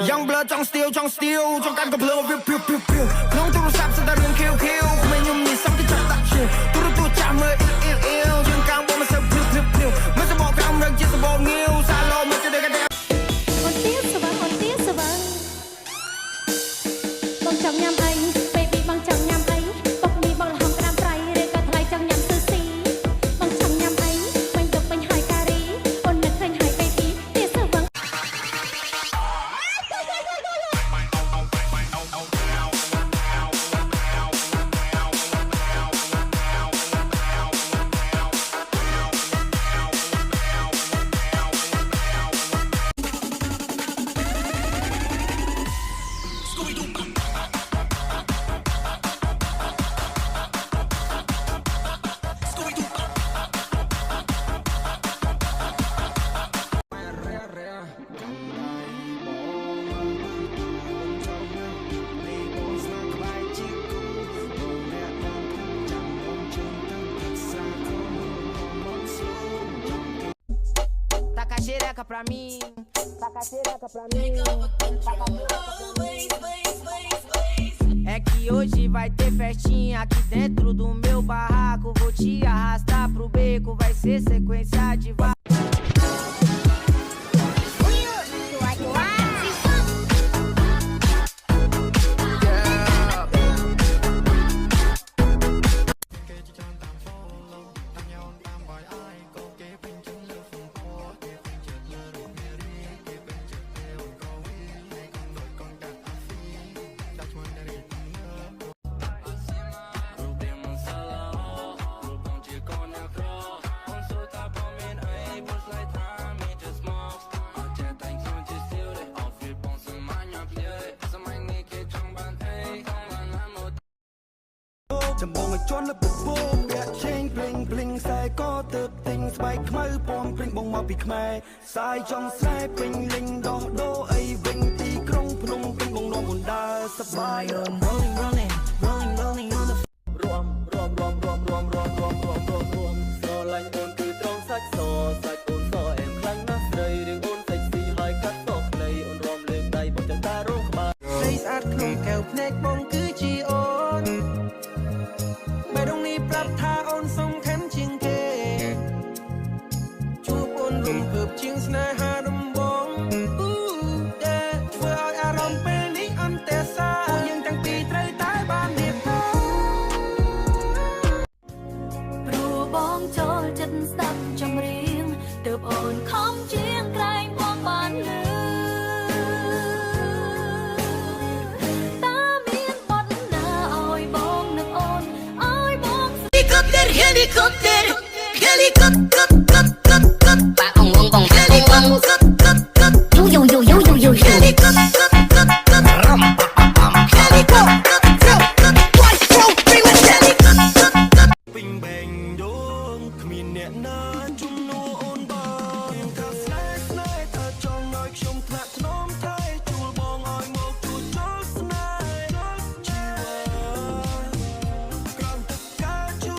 Young blood ចង់ steal ចង់កាន់កំភ្លើងវាព្រាវក្នុងទូរស័ព្ទស្ដាប់រឿងខៀវក្មេងខ្ញុំនេះសំគេចាប់ដាក់ឈឺទូរទស្សន៍ចាំមើលអ៊ីលយើងកាំងបងមិនសូវព្រាវមិនសបកក្រោមរឹងជាសបកងាវសាឡូមិនទៅតែអូនទៀសវ៉ាបងចង់ញ៉ាំអី baby បងចង់ញ៉ាំអីបុកមីបងលហំក្តាមប្រៃឬក៏ថ្លៃចង់ញ៉ាំស៊ឺស៊ីបងចង់ញ៉ាំអីពេញទឹកពេញហើយការីអូននឹកឃើញហើយ baby ទៀសវ៉ាXereca pra mim, taca xereca pra mim. É que hoje vai ter festinha aqui dentro do meu barraco. Vou te arrastar pro beco, vai ser sequência deចាំបងឲ្យជន់លើពពកពាក់ឆេងព្លេងខ្សែក៏ទៅទិញស្បែកខ្មៅពណ៌ព្រិញបងមកពីខ្មែរសាយចង់ស្រែពេញលេងដោះដូអីវិញទីក្រុងភ្នំពេញបងនាំមុនដើរសប្បាយ rolling on the ស្រឡាញ់អូនគឺត្រង់សាច់អូនសអែមខ្លាំងណាស់ស្រីរឿងអូនសាច់ស៊ីហើយកាត់សក់ខ្លីអូនរំលេងដៃបងចាំតារងក្បាលស្រីស្អាតក្នុងកែវភ្នែកបងគឺជាអូនបែរនេះប្រាប់ថាអូនសំខាន់ជាងគេជួបអូនរំភើបជាងស្នេហាដំបងធ្វើឲ្យអារម្មណ៍ពេលនេះអន្ទះសាយើងទាំងពីរត្រូវតែបានរៀបព្រោះបងចូលចិត្តស្ដាប់ចម្រៀងទើបអូនខំជាងក្រែងបងបានលឺតាមានបទណាឲ្យបងនឹកអូនឲ្យបង helicopter